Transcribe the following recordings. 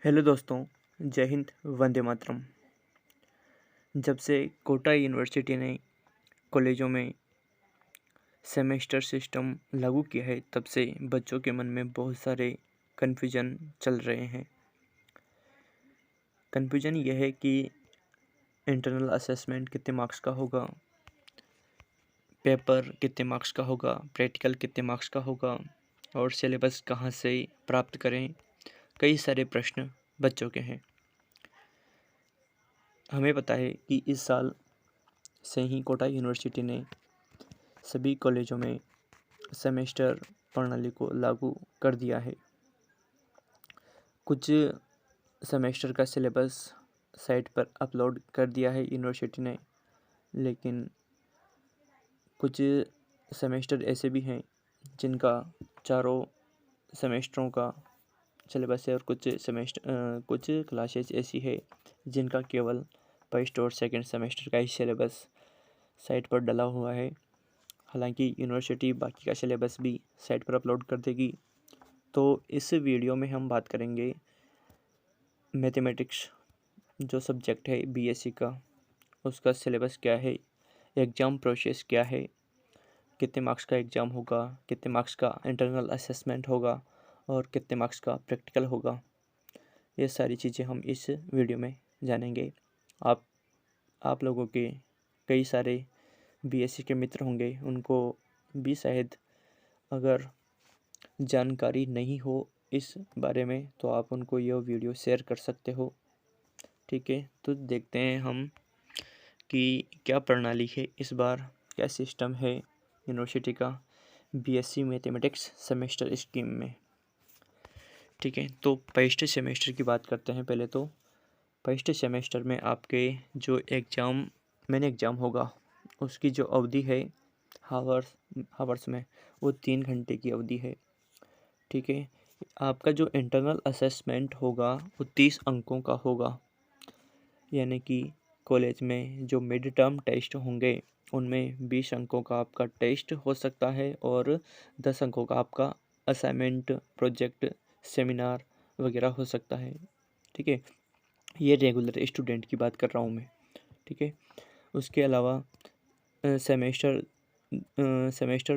Hello दोस्तों, जय हिंद, वंदे मातरम। जब से कोटा यूनिवर्सिटी ने कॉलेजों में सेमेस्टर सिस्टम लागू किया है, तब से बच्चों के मन में बहुत सारे कन्फ्यूजन चल रहे हैं। कन्फ्यूजन यह है कि इंटरनल असेसमेंट कितने मार्क्स का होगा, पेपर कितने मार्क्स का होगा, प्रैक्टिकल कितने मार्क्स का होगा और सिलेबस कहाँ से प्राप्त करें। कई सारे प्रश्न बच्चों के हैं। हमें पता है कि इस साल से ही कोटा यूनिवर्सिटी ने सभी कॉलेजों में सेमेस्टर प्रणाली को लागू कर दिया है। कुछ सेमेस्टर का सिलेबस साइट पर अपलोड कर दिया है यूनिवर्सिटी ने, लेकिन कुछ सेमेस्टर ऐसे भी हैं जिनका चारों सेमेस्टरों का सिलेबस है और कुछ क्लासेस ऐसी है जिनका केवल फर्स्ट और सेकंड सेमेस्टर का ही सिलेबस साइट पर डला हुआ है। हालांकि यूनिवर्सिटी बाकी का सिलेबस भी साइट पर अपलोड कर देगी। तो इस वीडियो में हम बात करेंगे मैथमेटिक्स जो सब्जेक्ट है बीएससी का, उसका सिलेबस क्या है, एग्ज़ाम प्रोसेस क्या है, कितने मार्क्स का एग्ज़ाम होगा, कितने मार्क्स का इंटरनल असेसमेंट होगा और कितने मार्क्स का प्रैक्टिकल होगा। ये सारी चीज़ें हम इस वीडियो में जानेंगे। आप लोगों के कई सारे बीएससी के मित्र होंगे, उनको भी शायद अगर जानकारी नहीं हो इस बारे में तो आप उनको यह वीडियो शेयर कर सकते हो। ठीक है, तो देखते हैं हम कि क्या प्रणाली है इस बार, क्या सिस्टम है यूनिवर्सिटी का बीएससी मैथमेटिक्स सेमेस्टर स्कीम में। ठीक है, तो फर्स्ट सेमेस्टर की बात करते हैं। पहले तो फर्स्ट सेमेस्टर में आपके जो एग्ज़ाम होगा उसकी जो अवधि है हावर्स में, वो 3 घंटे की अवधि है। ठीक है, आपका जो इंटरनल असेसमेंट होगा वो 30 अंकों का होगा। यानी कि कॉलेज में जो मिड टर्म टेस्ट होंगे उनमें 20 अंकों का आपका टेस्ट हो सकता है और 10 अंकों का आपका असाइनमेंट, प्रोजेक्ट, सेमिनार वगैरह हो सकता है। ठीक है, ये रेगुलर स्टूडेंट की बात कर रहा हूँ मैं। ठीक है, उसके अलावा सेमेस्टर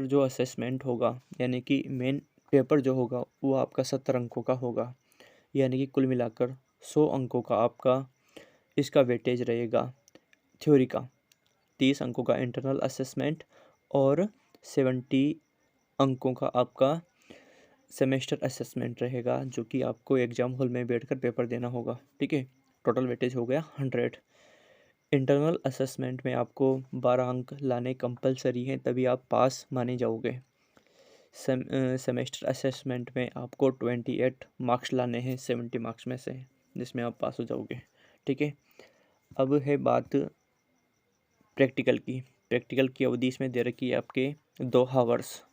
जो असेसमेंट होगा, यानी कि मेन पेपर जो होगा वो आपका 70 अंकों का होगा। यानी कि कुल मिलाकर 100 अंकों का आपका इसका वेटेज रहेगा थ्योरी का। 30 अंकों का इंटरनल असेसमेंट और 70 अंकों का आपका सेमेस्टर असेसमेंट रहेगा, जो कि आपको एग्ज़ाम हॉल में बैठकर पेपर देना होगा। ठीक है, टोटल वेटेज हो गया 100। इंटरनल असेसमेंट में आपको 12 अंक लाने कंपलसरी हैं, तभी आप पास माने जाओगे। सेमेस्टर असेसमेंट में आपको 28 मार्क्स लाने हैं 70 मार्क्स में से, जिसमें आप पास हो जाओगे। ठीक है, अब है बात प्रैक्टिकल की। प्रैक्टिकल की अवधि इसमें दे रखी है आपके 2 हावर्स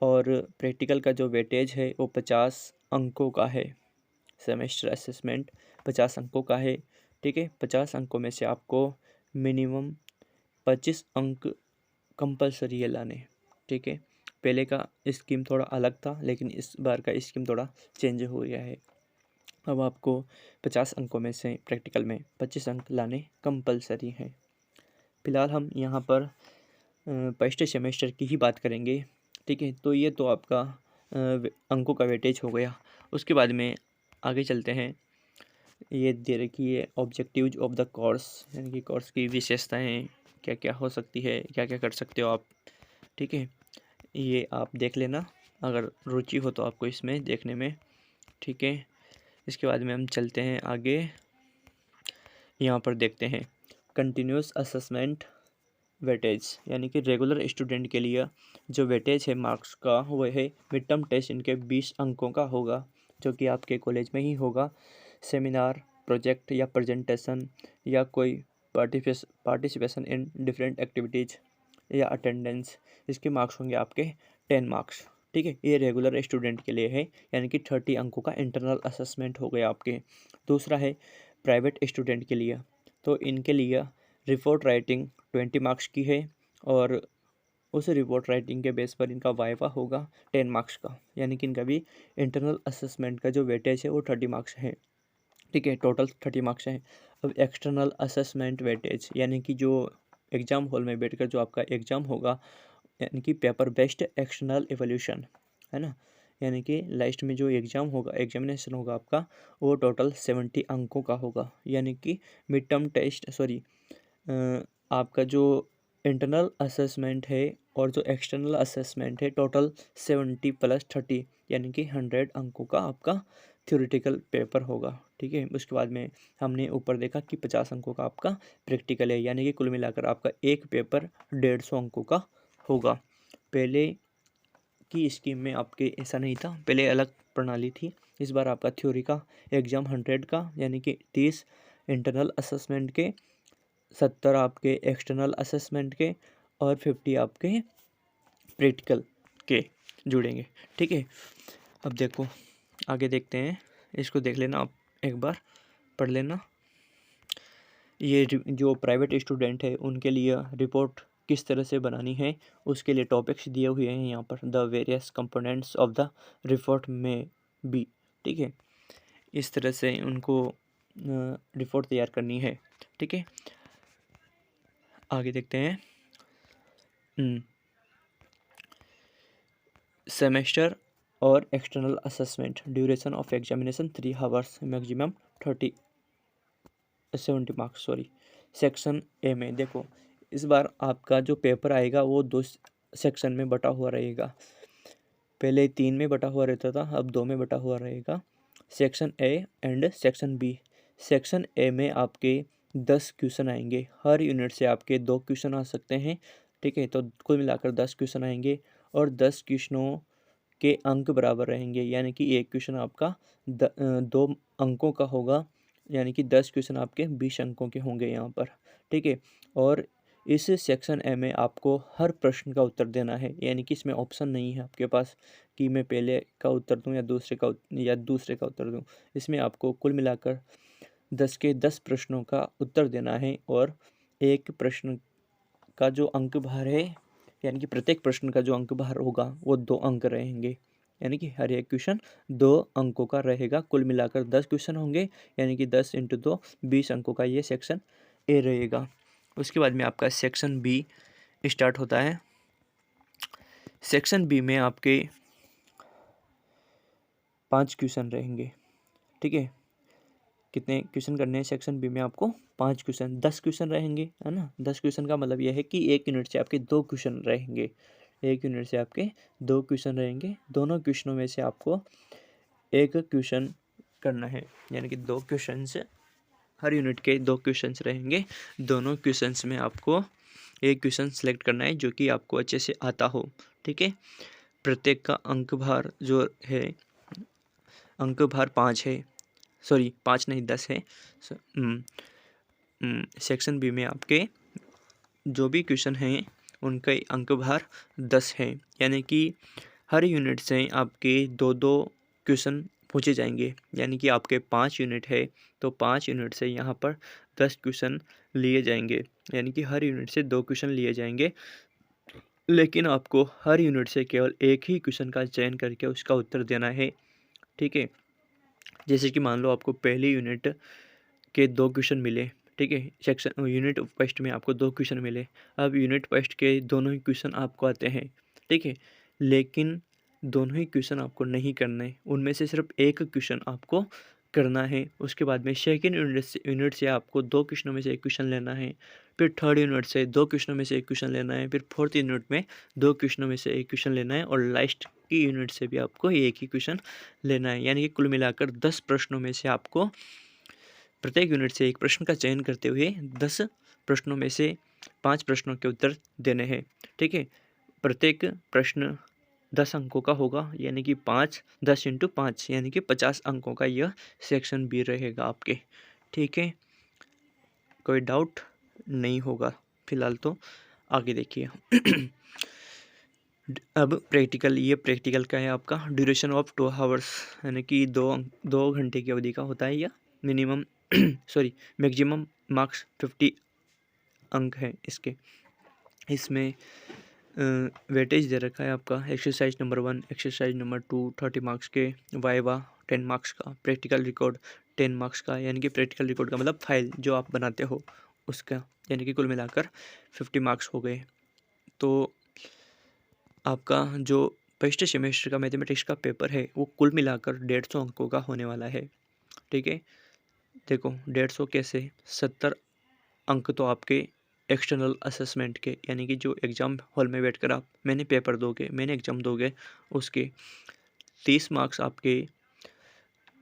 और प्रैक्टिकल का जो वेटेज है वो 50 अंकों का है। सेमेस्टर असेसमेंट 50 अंकों का है। ठीक है, 50 अंकों में से आपको मिनिमम 25 अंक कंपलसरी है लाने। ठीक है, पहले का स्कीम थोड़ा अलग था, लेकिन इस बार का स्कीम थोड़ा चेंज हो गया है। अब आपको 50 अंकों में से प्रैक्टिकल में 25 अंक लाने कंपलसरी हैं। फिलहाल हम यहाँ पर फर्स्ट सेमेस्टर की ही बात करेंगे। ठीक है, तो ये तो आपका अंकों का वेटेज हो गया। उसके बाद में आगे चलते हैं। ये दे रखी है ऑब्जेक्टिव्स ऑफ द कोर्स, यानी कि कोर्स की विशेषताएं क्या क्या हो सकती है, क्या क्या कर सकते हो आप। ठीक है, ये आप देख लेना अगर रुचि हो तो आपको इसमें देखने में। ठीक है, इसके बाद में हम चलते हैं आगे। यहाँ पर देखते हैं कंटिन्यूस असेसमेंट वेटेज, यानी कि रेगुलर स्टूडेंट के लिए जो वेटेज है मार्क्स का वो है मिड टर्म टेस्ट इनके 20 अंकों का होगा, जो कि आपके कॉलेज में ही होगा। सेमिनार, प्रोजेक्ट या प्रेजेंटेशन या कोई पार्टिसिपेशन इन डिफरेंट एक्टिविटीज़ या अटेंडेंस, इसके मार्क्स होंगे आपके 10 मार्क्स। ठीक है, ये रेगुलर स्टूडेंट के लिए है, यानी कि 30 अंकों का इंटरनल असेसमेंट हो गया आपके। दूसरा है प्राइवेट स्टूडेंट के लिए, तो इनके लिए रिपोर्ट राइटिंग 20 मार्क्स की है और उस रिपोर्ट राइटिंग के बेस पर इनका वाइवा होगा 10 मार्क्स का, यानी कि इनका भी इंटरनल असेसमेंट का जो वेटेज है वो 30 मार्क्स है। ठीक है, टोटल 30 मार्क्स हैं। अब एक्सटर्नल असेसमेंट वेटेज, यानी कि जो एग्ज़ाम हॉल में बैठकर जो आपका एग्ज़ाम होगा, यानी कि पेपर बेस्ड एक्सटर्नल एवोल्यूशन, है ना। यानी कि लास्ट में जो एग्ज़ाम होगा, एग्जामिनेशन होगा आपका, वो टोटल 70 अंकों का होगा। यानी कि मिड टर्म टेस्ट, सॉरी, आपका जो इंटरनल असेसमेंट है और जो एक्सटर्नल असेसमेंट है, टोटल 70 + 30, यानी कि 100 अंकों का आपका थ्योरेटिकल पेपर होगा। ठीक है, उसके बाद में हमने ऊपर देखा कि 50 अंकों का आपका प्रैक्टिकल है, यानी कि कुल मिलाकर आपका एक पेपर 150 अंकों का होगा। पहले की स्कीम में आपके ऐसा नहीं था, पहले अलग प्रणाली थी। इस बार आपका थ्योरी का एग्ज़ाम 100 का, यानी कि 30 इंटरनल असेसमेंट के, 70 आपके एक्सटर्नल असेसमेंट के और 50 आपके प्रैक्टिकल के जुड़ेंगे। ठीक है, अब देखो आगे देखते हैं, इसको देख लेना आप, एक बार पढ़ लेना। ये जो प्राइवेट स्टूडेंट है उनके लिए रिपोर्ट किस तरह से बनानी है, उसके लिए टॉपिक्स दिए हुए हैं यहाँ पर। The various components of the report में बी, ठीक है, इस तरह से उनको रिपोर्ट तैयार करनी है। ठीक है, आगे देखते हैं। सेमेस्टर और external assessment, duration of examination 3 hours, maximum 70 marks, sorry. Section A में देखो, इस बार आपका जो पेपर आएगा वो 2 सेक्शन में बटा हुआ रहेगा। पहले 3 में बटा हुआ रहता था, अब 2 में बटा हुआ रहेगा, section A and section B. Section A में आपके 10 क्वेश्चन आएंगे, हर यूनिट से आपके 2 क्वेश्चन आ सकते हैं। ठीक है, तो कुल मिलाकर 10 क्वेश्चन आएंगे और 10 क्वेश्चनों के अंक बराबर रहेंगे, यानी कि एक क्वेश्चन आपका 2 अंकों का होगा, यानी कि 10 क्वेश्चन आपके 20 अंकों के होंगे यहाँ पर। ठीक है, और इस सेक्शन ए में आपको हर प्रश्न का उत्तर देना है, यानी कि इसमें ऑप्शन नहीं है आपके पास कि मैं पहले का उत्तर दूं या दूसरे का उत्तर दूं। इसमें आपको कुल मिलाकर 10 के 10 प्रश्नों का उत्तर देना है, और एक प्रश्न का जो अंक भार है, यानी कि प्रत्येक प्रश्न का जो अंक भार होगा वो 2 अंक रहेंगे, यानी कि हर एक क्वेश्चन 2 अंकों का रहेगा। कुल मिलाकर 10 क्वेश्चन होंगे, यानी कि 10 × 2 20 अंकों का ये सेक्शन ए रहेगा। उसके बाद में आपका सेक्शन बी स्टार्ट होता है। सेक्शन बी में आपके 5 क्वेश्चन रहेंगे। ठीक है, कितने क्वेश्चन करने हैं सेक्शन बी में आपको? 5 क्वेश्चन, 10 क्वेश्चन रहेंगे, है ना। 10 क्वेश्चन का मतलब यह है कि एक यूनिट से आपके 2 क्वेश्चन रहेंगे, एक यूनिट से आपके 2 क्वेश्चन रहेंगे। दोनों क्वेश्चनों में से आपको एक क्वेश्चन करना है, यानी कि 2 क्वेश्चन से, हर यूनिट के 2 क्वेश्चन रहेंगे। दोनों क्वेश्चंस में आपको एक क्वेश्चन सेलेक्ट करना है जो कि आपको अच्छे से आता हो। ठीक है, प्रत्येक का अंक भार जो है, अंक भार 5 है, सॉरी 5 नहीं 10 है। सेक्शन बी में आपके जो भी क्वेश्चन हैं उनका अंक भार 10 है, यानी कि हर यूनिट से आपके 2-2 क्वेश्चन पूछे जाएंगे, यानी कि आपके 5 यूनिट है तो 5 यूनिट से यहाँ पर 10 क्वेश्चन लिए जाएंगे, यानी कि हर यूनिट से 2 क्वेश्चन लिए जाएंगे। लेकिन आपको हर यूनिट से केवल एक ही क्वेश्चन का चयन करके उसका उत्तर देना है। ठीक है, जैसे कि मान लो आपको पहली यूनिट के 2 क्वेश्चन मिले। ठीक है, सेक्शन यूनिट फर्स्ट में आपको 2 क्वेश्चन मिले, अब यूनिट फर्स्ट के दोनों ही क्वेश्चन आपको आते हैं। ठीक है, लेकिन दोनों ही क्वेश्चन आपको नहीं करने, उनमें से सिर्फ एक क्वेश्चन आपको करना है। उसके बाद में सेकेंड यूनिट से आपको 2 क्वेश्चनों में से एक क्वेश्चन लेना है, फिर थर्ड यूनिट से 2 क्वेश्चनों में से एक क्वेश्चन लेना है, फिर फोर्थ यूनिट में 2 क्वेश्चनों में से एक क्वेश्चन लेना है, और लास्ट की यूनिट से भी आपको एक ही क्वेश्चन लेना है। यानी कि कुल मिलाकर 10 प्रश्नों में से आपको प्रत्येक यूनिट से एक प्रश्न का चयन करते हुए 10 प्रश्नों में से 5 प्रश्नों के उत्तर देने हैं। ठीक है, प्रत्येक प्रश्न 10 अंकों का होगा, यानी कि 10 × 5 यानी कि 50 अंकों का यह सेक्शन बी रहेगा आपके। ठीक है, कोई डाउट नहीं होगा फिलहाल तो। आगे देखिए। अब प्रैक्टिकल, ये प्रैक्टिकल का है आपका, ड्यूरेशन ऑफ 2 आवर्स, यानी कि 2 घंटे की अवधि का होता है। यह मिनिमम सॉरी मैक्सिमम मार्क्स 50 अंक हैं इसके। इसमें वेटेज दे रखा है आपका, exercise number 1, exercise number 2 30 marks के, वाइवा 10 मार्क्स का, प्रैक्टिकल रिकॉर्ड 10 मार्क्स का, यानी कि प्रैक्टिकल रिकॉर्ड का मतलब फाइल जो आप बनाते हो उसका, यानी कि कुल मिलाकर 50 मार्क्स हो गए। तो आपका जो फर्स्ट सेमेस्टर का मैथमेटिक्स का पेपर है वो कुल मिलाकर 150 अंकों का होने वाला है। ठीक है, देखो 150 कैसे, 70 अंक तो आपके एक्सटर्नल असेसमेंट के, यानी कि जो एग्ज़ाम हॉल में बैठकर आप मैंने पेपर दोगे, मैंने एग्ज़ाम दोगे, उसके 30 मार्क्स आपके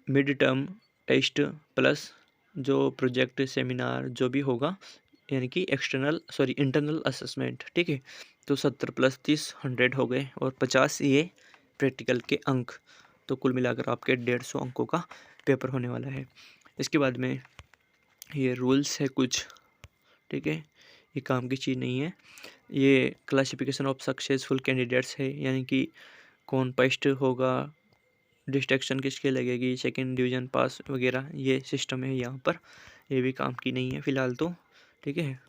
मिड टर्म टेस्ट प्लस जो प्रोजेक्ट सेमिनार जो भी होगा, यानी कि इंटरनल असेसमेंट। ठीक है, तो 70 + 30 100 हो गए और 50 ये प्रैक्टिकल के अंक, तो कुल मिलाकर आपके 150 अंकों का पेपर होने वाला है। इसके बाद में ये रूल्स है कुछ, ठीक है, ये काम की चीज़ नहीं है। ये क्लासिफिकेशन ऑफ सक्सेसफुल कैंडिडेट्स है, यानी कि कौन फर्स्ट होगा, डिस्ट्रैक्शन किसके लगेगी, सेकंड डिवीज़न पास वगैरह, ये सिस्टम है यहाँ पर। ये भी काम की नहीं है फ़िलहाल तो। ठीक है,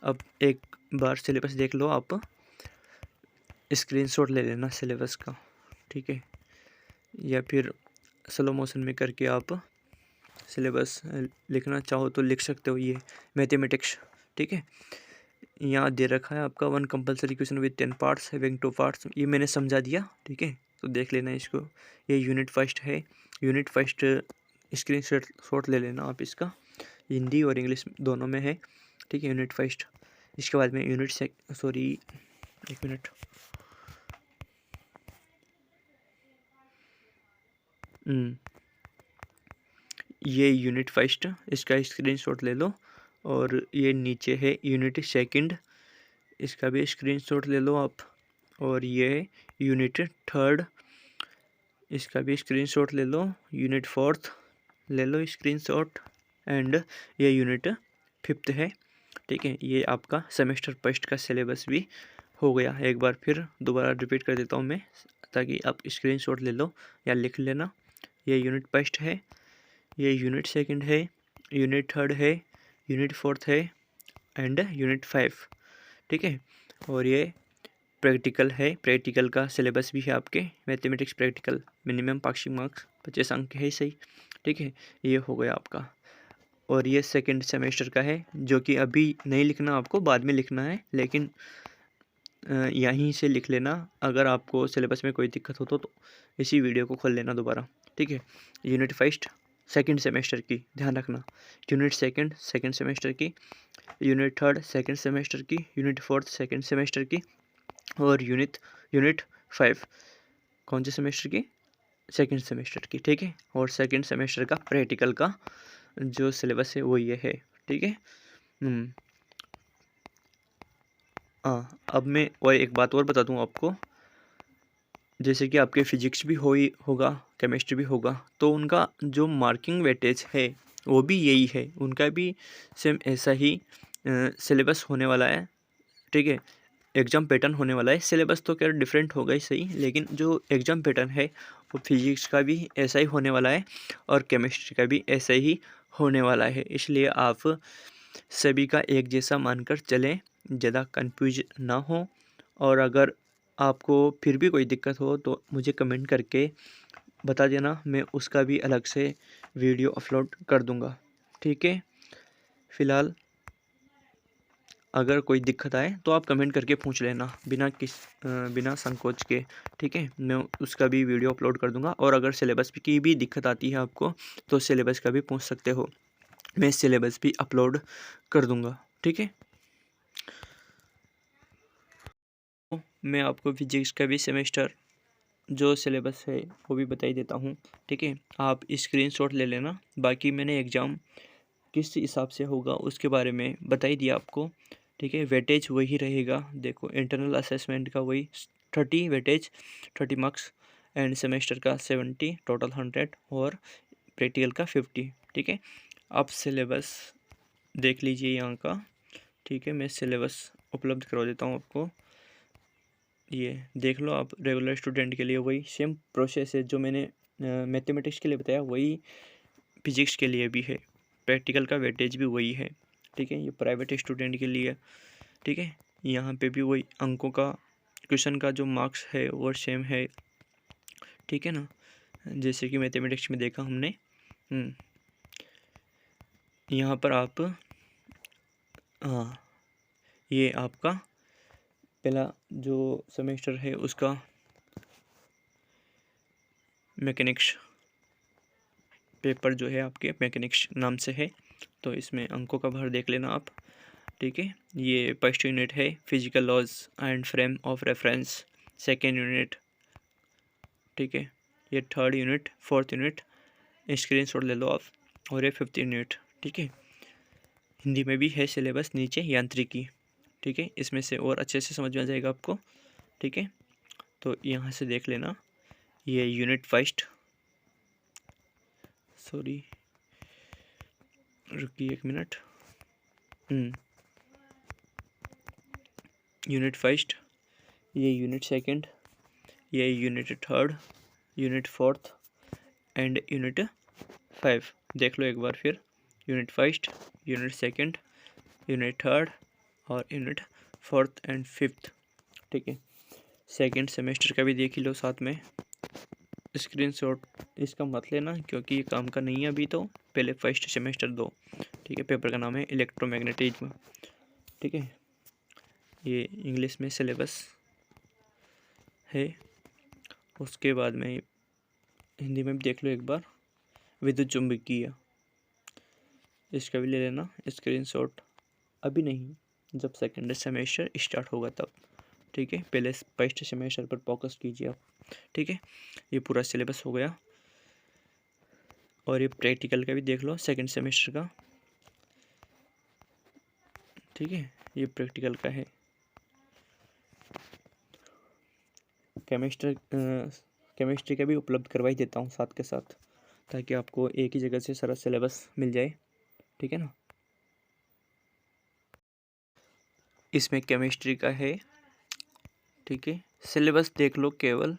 अब एक बार सिलेबस देख लो आप, स्क्रीनशॉट ले लेना सिलेबस का। ठीक है, या फिर स्लो मोशन में करके आप सिलेबस लिखना चाहो तो लिख सकते हो। ये मैथमेटिक्स, ठीक है, यहाँ दे रखा है आपका 1 compulsory question with 10 parts having 2 parts, ये मैंने समझा दिया। ठीक है, तो देख लेना इसको। ये यूनिट फर्स्ट है, यूनिट फर्स्ट स्क्रीन शॉट ले लेना आप इसका, हिंदी और इंग्लिश दोनों में है। ठीक है, यूनिट फर्स्ट। इसके बाद में एक मिनट, ये यूनिट फर्स्ट, इसका स्क्रीनशॉट ले लो। और ये नीचे है यूनिट सेकंड, इसका भी स्क्रीनशॉट ले लो आप। और ये यूनिट थर्ड, इसका भी स्क्रीनशॉट ले लो। यूनिट फोर्थ ले लो स्क्रीनशॉट। एंड ये यूनिट फिफ्थ है। ठीक है, ये आपका सेमेस्टर फर्स्ट का सिलेबस भी हो गया। एक बार फिर दोबारा रिपीट कर देता हूँ मैं, ताकि आप स्क्रीनशॉट ले लो या लिख लेना। ये यूनिट फर्स्ट है, ये यूनिट सेकंड है, यूनिट थर्ड है, यूनिट फोर्थ है एंड यूनिट 5। ठीक है, और ये प्रैक्टिकल है, प्रैक्टिकल का सिलेबस भी है आपके। Mathematics practical minimum passing marks 50 अंक है, सही। ठीक है, ये हो गया आपका। और ये सेकंड सेमेस्टर का है, जो कि अभी नहीं लिखना, आपको बाद में लिखना है, लेकिन यहीं से लिख लेना। अगर आपको सिलेबस में कोई दिक्कत हो तो इसी वीडियो को खोल लेना दोबारा। ठीक है, यूनिट फर्स्ट सेकंड सेमेस्टर की ध्यान रखना, यूनिट सेकंड सेकंड सेमेस्टर की, यूनिट थर्ड सेकंड सेमेस्टर की, यूनिट फोर्थ सेकंड सेमेस्टर की, और यूनिट 5 कौन से सेमेस्टर की, सेकंड सेमेस्टर की। ठीक है, और सेकंड सेमेस्टर का प्रैक्टिकल का जो सिलेबस है वो ये है। ठीक है, हाँ, अब मैं और एक बात और बता दूँ आपको, जैसे कि आपके फिजिक्स भी होगा, केमिस्ट्री भी होगा, तो उनका जो मार्किंग वेटेज है वो भी यही है, उनका भी सेम ऐसा ही सिलेबस होने वाला है। ठीक है, एग्ज़ाम पैटर्न होने वाला है। सिलेबस तो खैर डिफरेंट होगा ही सही, लेकिन जो एग्ज़ाम पैटर्न है वो फिजिक्स का भी ऐसा ही होने वाला है और केमिस्ट्री का भी ऐसा ही होने वाला है। इसलिए आप सभी का एक जैसा मानकर चलें, ज़्यादा कंफ्यूज ना हो। और अगर आपको फिर भी कोई दिक्कत हो तो मुझे कमेंट करके बता देना, मैं उसका भी अलग से वीडियो अपलोड कर दूँगा। ठीक है, फ़िलहाल अगर कोई दिक्कत आए तो आप कमेंट करके पूछ लेना, बिना संकोच के। ठीक है, मैं उसका भी वीडियो अपलोड कर दूंगा। और अगर सिलेबस की भी दिक्कत आती है आपको तो सिलेबस का भी पूछ सकते हो, मैं सिलेबस भी अपलोड कर दूंगा। ठीक है, तो मैं आपको फिजिक्स का भी सेमेस्टर जो सिलेबस है वो भी बता ही देता हूँ। ठीक है, आप स्क्रीनशॉट ले लेना। बाकी मैंने एग्ज़ाम किस हिसाब से होगा उसके बारे में बता ही दिया आपको। ठीक है, वेटेज वही रहेगा। देखो, इंटरनल असेसमेंट का वही 30 वेटेज, 30 मार्क्स, एंड सेमेस्टर का 70, टोटल 100, और प्रैक्टिकल का 50। ठीक है, आप सिलेबस देख लीजिए यहाँ का। ठीक है, मैं सिलेबस उपलब्ध करवा देता हूँ आपको, ये देख लो आप। रेगुलर स्टूडेंट के लिए वही सेम प्रोसेस है जो मैंने मैथमेटिक्स के लिए बताया, वही फिजिक्स के लिए भी है। प्रैक्टिकल का वेटेज भी वही है। ठीक है, ये प्राइवेट स्टूडेंट के लिए। ठीक है, यहाँ पे भी वही अंकों का, क्वेश्चन का जो मार्क्स है वो सेम है। ठीक है ना, जैसे कि मैथमेटिक्स में देखा हमने। यहाँ पर आप, हाँ, ये आपका पहला जो सेमेस्टर है उसका मैकेनिक्स पेपर जो है आपके मैकेनिक्स नाम से है, तो इसमें अंकों का भार देख लेना आप। ठीक है, ये फर्स्ट यूनिट है physical laws and frame of reference, second unit. ठीक है, ये third unit, fourth unit screenshot ले लो आप, और ये फिफ्थ यूनिट। ठीक है, हिंदी में भी है सिलेबस नीचे, यांत्रिकी। ठीक है, इसमें से और अच्छे से समझ में आ जाएगा आपको। ठीक है, तो यहाँ से देख लेना, ये यूनिट फर्स्ट, सॉरी रुकिए एक मिनट, यूनिट फर्स्ट, ये यूनिट सेकंड, ये unit third, unit fourth and unit 5। देख लो एक बार फिर, unit first, unit second, unit third और यूनिट फोर्थ एंड फिफ्थ। ठीक है, सेकंड सेमेस्टर का भी देख ही लो साथ में। स्क्रीनशॉट इसका मत लेना क्योंकि ये काम का नहीं है अभी, तो पहले फर्स्ट सेमेस्टर दो। ठीक है, पेपर का नाम है इलेक्ट्रोमैग्नेटिज्म। ठीक है, ये इंग्लिश में सिलेबस है। उसके बाद में हिंदी में भी देख लो एक बार, विद्युत चुंबकीय, इसका भी ले लेना स्क्रीनशॉट। अभी नहीं, जब सेकेंड सेमेस्टर स्टार्ट होगा तब। ठीक है, पहले फर्स्ट सेमेस्टर पर फोकस कीजिए आप। ठीक है, ये पूरा सिलेबस हो गया। और ये प्रैक्टिकल का भी देख लो सेकेंड सेमेस्टर का। ठीक है, ये प्रैक्टिकल का है। केमिस्ट्री का भी उपलब्ध करवा ही देता हूँ साथ के साथ, ताकि आपको एक ही जगह से सारा सिलेबस मिल जाए। ठीक है ना, इसमें केमिस्ट्री का है। ठीक है, सिलेबस देख लो केवल,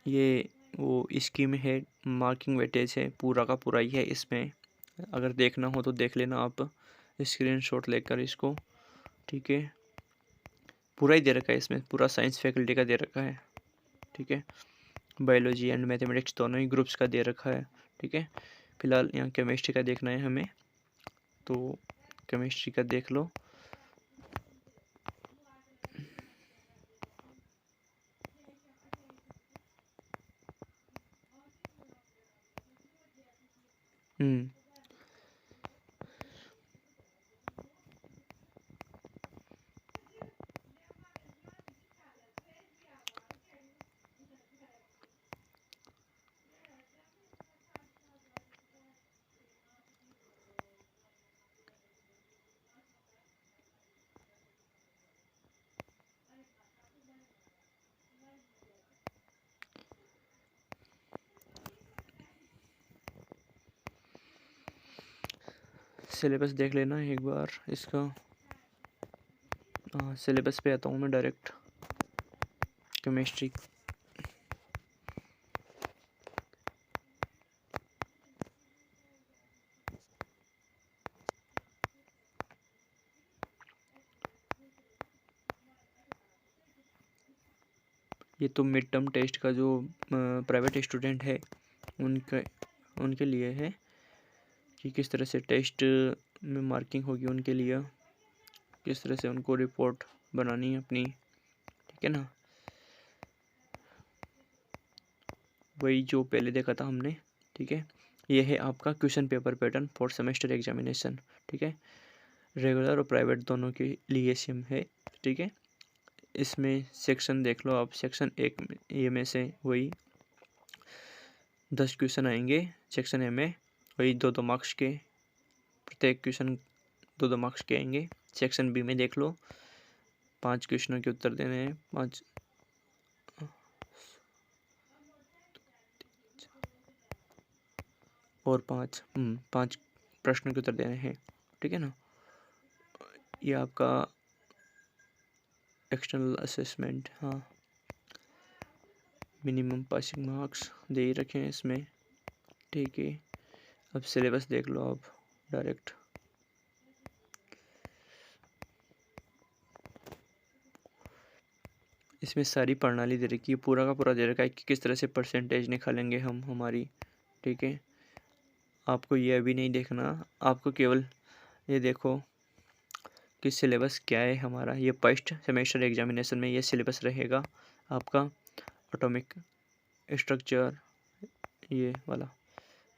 ये वो स्कीम है, मार्किंग वेटेज है, पूरा का पूरा ही है इसमें। अगर देखना हो तो देख लेना आप स्क्रीनशॉट लेकर इसको। ठीक है, पूरा ही दे रखा है इसमें, पूरा साइंस फैकल्टी का दे रखा है। ठीक है, बायोलॉजी एंड मैथमेटिक्स दोनों ही ग्रुप्स का दे रखा है। ठीक है, फिलहाल यहाँ केमिस्ट्री का देखना है हमें, तो केमिस्ट्री का देख लो। सिलेबस देख लेना एक बार इसका। हाँ, सिलेबस पे आता हूँ मैं डायरेक्ट। केमिस्ट्री, ये तो मिड टर्म टेस्ट का जो प्राइवेट स्टूडेंट है उनके लिए है कि किस तरह से टेस्ट में मार्किंग होगी उनके लिए, किस तरह से उनको रिपोर्ट बनानी है अपनी। ठीक है ना, वही जो पहले देखा था हमने। ठीक है, ये है आपका question paper pattern for semester examination. ठीक है, रेगुलर और प्राइवेट दोनों के लिए सेम है। ठीक है, इसमें सेक्शन देख लो आप, सेक्शन एक ये में से वही 10 क्वेश्चन आएंगे सेक्शन ए में, वही 2-2 मार्क्स के, प्रत्येक क्वेश्चन 2-2 मार्क्स के आएंगे। सेक्शन बी में देख लो 5 क्वेश्चनों के उत्तर देने हैं, 5 और 5 प्रश्नों के उत्तर देने हैं। ठीक है ना, ये आपका एक्सटर्नल असेसमेंट, हाँ, मिनिमम पासिंग मार्क्स दे ही रखे हैं इसमें। ठीक है, अब सिलेबस देख लो आप डायरेक्ट। इस इसमें सारी प्रणाली दे रखी है, पूरा का पूरा दे रखा है कि किस तरह से परसेंटेज निकालेंगे हम हमारी। ठीक है, आपको ये अभी नहीं देखना, आपको केवल ये देखो कि सिलेबस क्या है हमारा। ये फर्स्ट सेमेस्टर एग्जामिनेशन में ये सिलेबस रहेगा आपका, एटॉमिक स्ट्रक्चर ये वाला,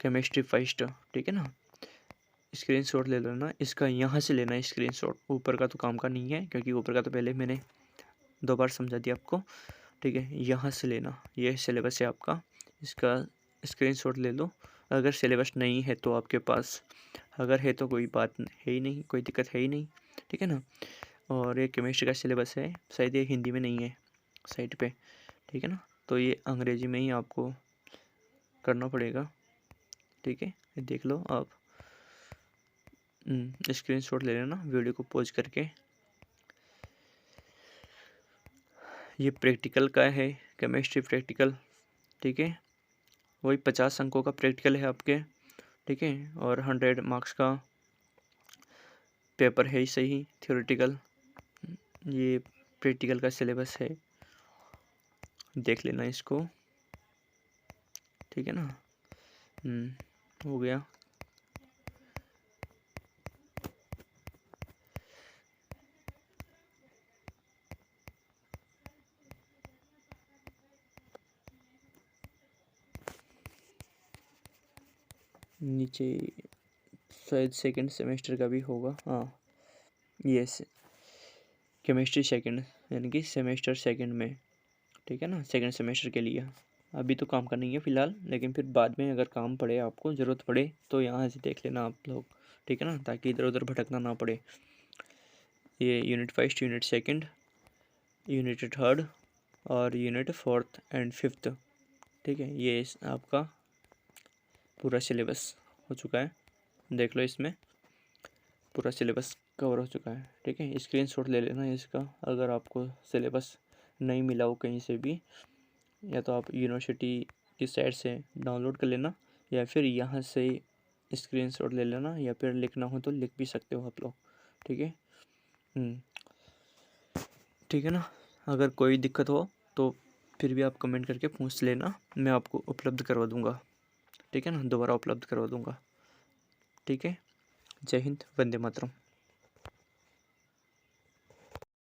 केमिस्ट्री फर्स्ट। ठीक है ना, स्क्रीनशॉट ले लेना इसका, यहाँ से लेना है स्क्रीनशॉट, ऊपर का तो काम का नहीं है क्योंकि ऊपर का तो पहले मैंने 2 बार समझा दिया आपको। ठीक है, यहाँ से लेना, ये सिलेबस है आपका, इसका स्क्रीनशॉट ले लो। अगर सिलेबस नहीं है तो आपके पास, अगर है तो कोई बात है ही नहीं, कोई दिक्कत है ही नहीं। ठीक है ना, और ये केमिस्ट्री का सिलेबस है, शायद ये हिंदी में नहीं है साइट पे। ठीक है ना, तो ये अंग्रेजी में ही आपको करना पड़ेगा। ठीक है, ये देख लो आप, स्क्रीनशॉट ले लेना वीडियो को पॉज करके। ये प्रैक्टिकल का है, केमिस्ट्री प्रैक्टिकल। ठीक है, वही 50 अंकों का प्रैक्टिकल है आपके। ठीक है, और 100 मार्क्स का पेपर है ही सही थ्योरेटिकल। ये प्रैक्टिकल का सिलेबस है, देख लेना इसको। ठीक है ना, हो गया। नीचे शायद सेकंड सेमेस्टर का भी होगा, हाँ यस, केमिस्ट्री सेकंड यानी कि सेमेस्टर सेकंड में। ठीक है ना, सेकंड सेमेस्टर के लिए अभी तो काम का नहीं है फ़िलहाल, लेकिन फिर बाद में अगर काम पड़े, आपको ज़रूरत पड़े तो यहाँ से देख लेना आप लोग। ठीक है ना, ताकि इधर उधर भटकना ना पड़े। ये unit first, unit second, unit third और यूनिट फोर्थ एंड फिफ्थ। ठीक है, ये आपका पूरा सिलेबस हो चुका है, देख लो इसमें पूरा सिलेबस कवर हो चुका है। ठीक है, स्क्रीनशॉट ले लेना इसका, अगर आपको सिलेबस नहीं मिला हो कहीं से भी, या तो आप यूनिवर्सिटी की साइट से डाउनलोड कर लेना, या फिर यहाँ से स्क्रीनशॉट ले लेना, या फिर लिखना हो तो लिख भी सकते हो आप लोग। ठीक है, ठीक है ना, अगर कोई दिक्कत हो तो फिर भी आप कमेंट करके पूछ लेना, मैं आपको उपलब्ध करवा दूँगा। ठीक है ना, दोबारा उपलब्ध करवा दूँगा। ठीक है, जय हिंद, वंदे मातरम।